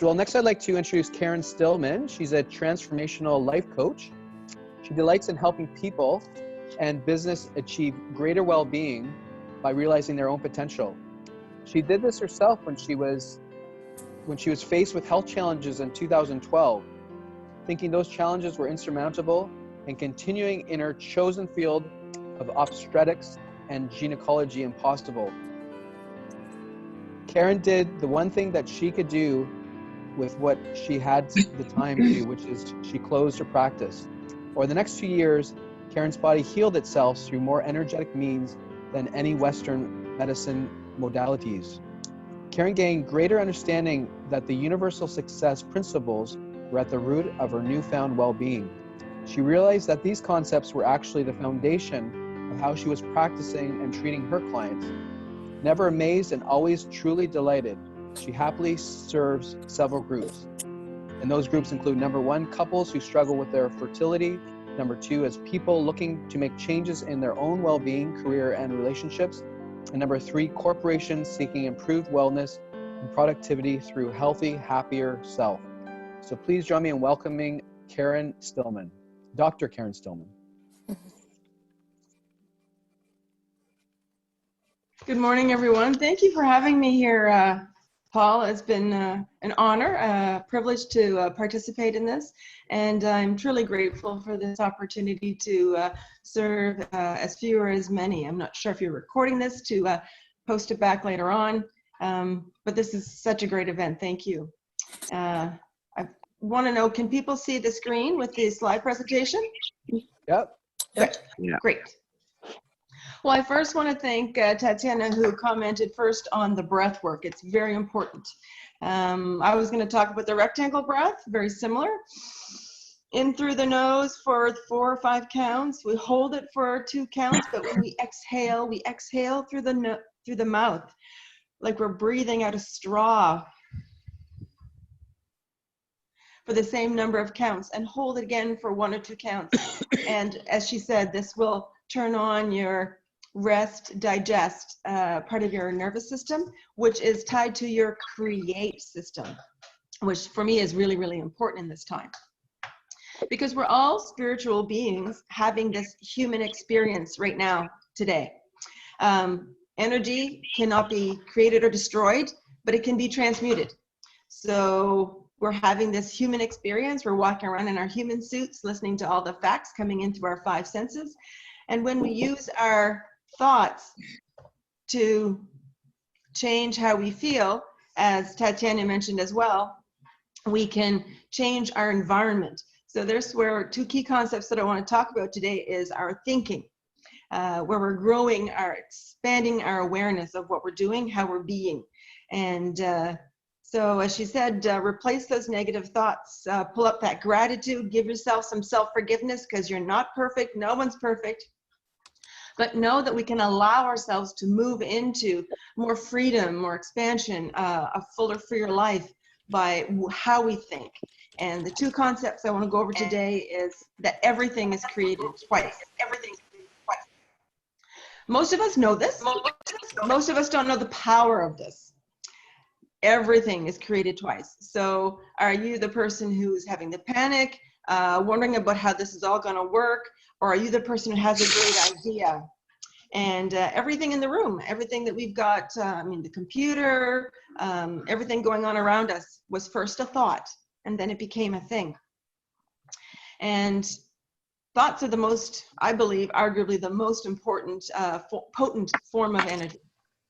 Well, next I'd like to introduce Karen Stillman. She's a transformational life coach. She delights in helping people and business achieve greater well-being by realizing their own potential. She did this herself when she was faced with health challenges in 2012, thinking those challenges were insurmountable and continuing in her chosen field of obstetrics and gynecology impossible. Karen did the one thing that she could do with what she had the time to do, which is she closed her practice. Over the next 2 years, Karen's body healed itself through more energetic means than any Western medicine modalities. Karen gained greater understanding that the universal success principles were at the root of her newfound well-being. She realized that these concepts were actually the foundation of how she was practicing and treating her clients. Never amazed and always truly delighted, she happily serves several groups. And those groups include: number 1, couples who struggle with their fertility; number 2 is people looking to make changes in their own well-being, career, and relationships; and number 3, corporations seeking improved wellness and productivity through healthy, happier self. So please join me in welcoming Karen Stillman, Dr. Karen Stillman. Good morning, everyone. Thank you for having me here, Paul. It's been an honor, a privilege to participate in this, and I'm truly grateful for this opportunity to serve as few or as many. I'm not sure if you're recording this to post it back later on, but this is such a great event. Thank you. I want to know, can people see the screen with the slide presentation? Yep. Good. Yeah. Great. Well, I first want to thank Tatiana, who commented first on the breath work. It's very important. I was going to talk about the rectangle breath, very similar. In through the nose for 4 or 5 counts. We hold it for 2 counts, but when we exhale through the mouth, like we're breathing out a straw for the same number of counts, and hold it again for 1 or 2 counts. And as she said, this will turn on your rest, digest part of your nervous system, which is tied to your create system, which for me is really, really important in this time. Because we're all spiritual beings having this human experience right now, today. Energy cannot be created or destroyed, but it can be transmuted. So we're having this human experience. We're walking around in our human suits, listening to all the facts coming into our 5 senses. And when we use our thoughts to change how we feel, as Tatiana mentioned as well, we can change our environment. So there's where 2 key concepts that I want to talk about today is our thinking, where we're growing, expanding our awareness of what we're doing, how we're being. And so as she said, replace those negative thoughts, pull up that gratitude, give yourself some self-forgiveness, because you're not perfect, no one's perfect. But know that we can allow ourselves to move into more freedom, more expansion, a fuller, freer life by how we think. And the 2 concepts I want to go over today is that everything is created twice. Everything is created twice. Most of us know this. Most of us don't know the power of this. Everything is created twice. So are you the person who's having the panic, wondering about how this is all going to work? Or are you the person who has a great idea? And everything in the room, everything that we've got, I mean, the computer, everything going on around us was first a thought, and then it became a thing. And thoughts are the most, I believe, arguably the most important, potent form of energy.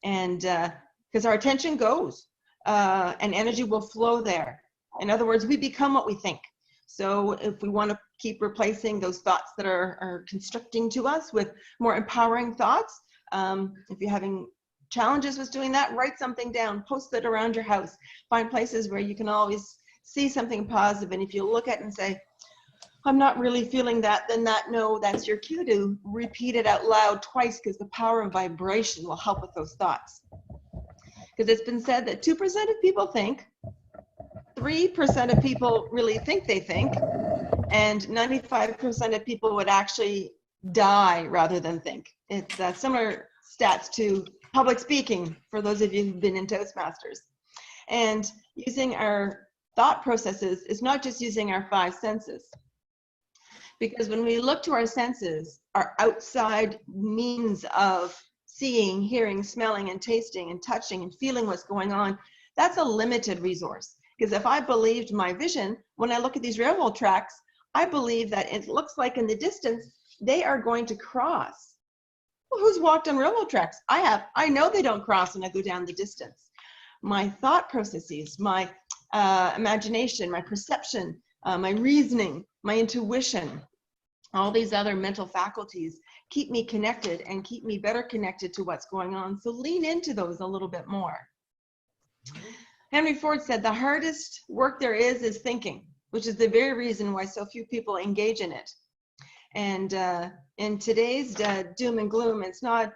And because our attention goes, and energy will flow there. In other words, we become what we think. So if we want to keep replacing those thoughts that are constricting to us with more empowering thoughts, if you're having challenges with doing that, write something down, post it around your house, find places where you can always see something positive. And if you look at it and say, I'm not really feeling that, then that's your cue to repeat it out loud twice, because the power of vibration will help with those thoughts. Because it's been said that 2% of people think, 3% of people really think they think, and 95% of people would actually die rather than think. It's similar stats to public speaking, for those of you who've been in Toastmasters. And using our thought processes is not just using our 5 senses. Because when we look to our senses, our outside means of seeing, hearing, smelling, and tasting, and touching, and feeling what's going on, that's a limited resource. Because if I believed my vision, when I look at these railroad tracks, I believe that it looks like in the distance, they are going to cross. Well, who's walked on railroad tracks? I have. I know they don't cross when I go down the distance. My thought processes, my imagination, my perception, my reasoning, my intuition, all these other mental faculties keep me connected and keep me better connected to what's going on. So lean into those a little bit more. Henry Ford said the hardest work there is thinking, which is the very reason why so few people engage in it. And in today's doom and gloom, it's not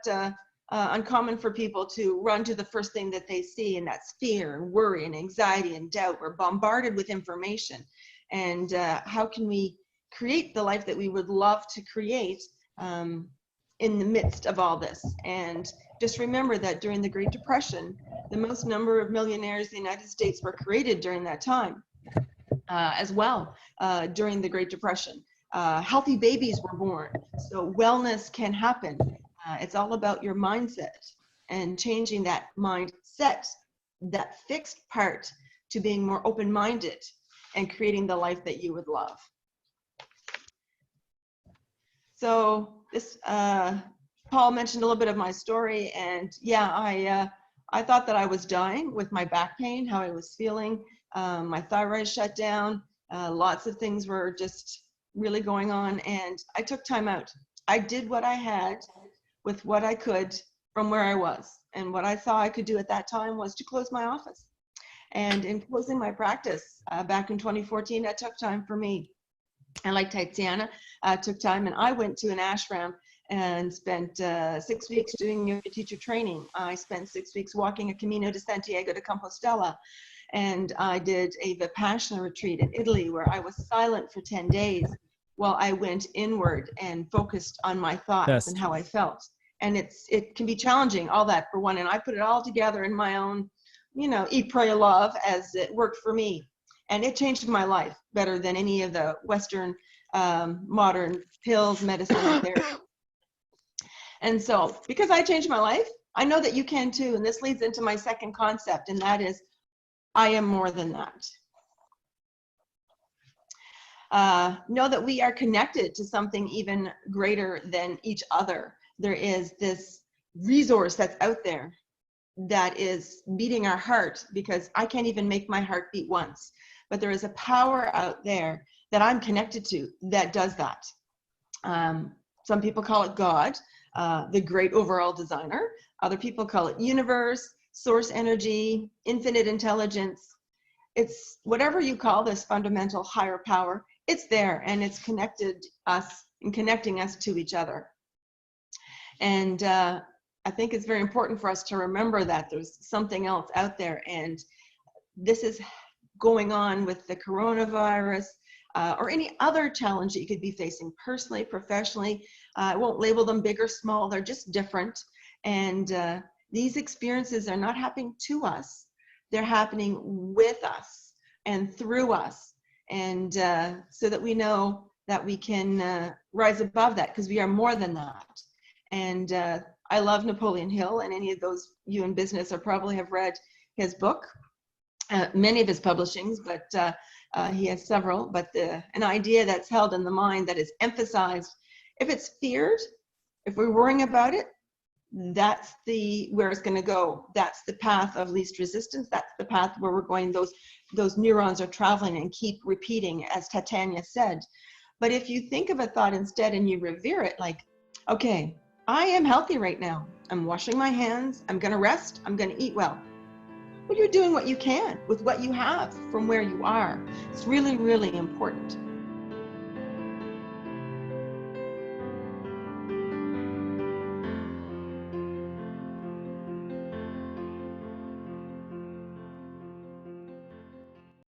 uncommon for people to run to the first thing that they see, and that's fear and worry and anxiety and doubt. We're bombarded with information. And how can we create the life that we would love to create in the midst of all this? And just remember that during the Great Depression, the most number of millionaires in the United States were created during that time as well, during the Great Depression. Healthy babies were born, so wellness can happen. It's all about your mindset and changing that mindset, that fixed part, to being more open-minded and creating the life that you would love. So this, Paul mentioned a little bit of my story, and yeah, I thought that I was dying with my back pain, how I was feeling. My thyroid shut down. Lots of things were just really going on, and I took time out. I did what I had with what I could from where I was, and what I saw I could do at that time was to close my office. And in closing my practice back in 2014, that took time for me. And like Tatiana, took time, and I went to an ashram and spent 6 weeks doing yoga teacher training. I spent 6 weeks walking a Camino de Santiago de Compostela. And I did a Vipassana retreat in Italy where I was silent for 10 days while I went inward and focused on my thoughts and how I felt. And it can be challenging, all that for one. And I put it all together in my own, eat, pray, love, as it worked for me. And it changed my life better than any of the Western modern pills, medicine, and therapy. And so because I changed my life, I know that you can too. And this leads into my second concept, and that is, I am more than that. Know that we are connected to something even greater than each other. There is this resource that's out there that is beating our heart, because I can't even make my heart beat once. But there is a power out there that I'm connected to that does that. Some people call it God, the great overall designer. Other people call it universe, source energy, infinite intelligence. It's whatever you call this fundamental higher power, it's there, and it's connected us and connecting us to each other. And I think it's very important for us to remember that there's something else out there, and this is going on with the coronavirus or any other challenge that you could be facing personally, professionally. I won't label them big or small, they're just different. And these experiences are not happening to us, they're happening with us and through us. And so that we know that we can rise above that, because we are more than that. And I love Napoleon Hill, and any of those you in business are probably have read his book, many of his publishings, but he has several. But an idea that's held in the mind that is emphasized, if it's feared, if we're worrying about it, that's where it's going to go. That's the path of least resistance. That's the path where we're going. Those neurons are traveling and keep repeating, as Tatiana said. But if you think of a thought instead and you revere it, like, okay, I am healthy right now. I'm washing my hands. I'm going to rest. I'm going to eat well. Well, you're doing what you can with what you have from where you are. It's really, really important.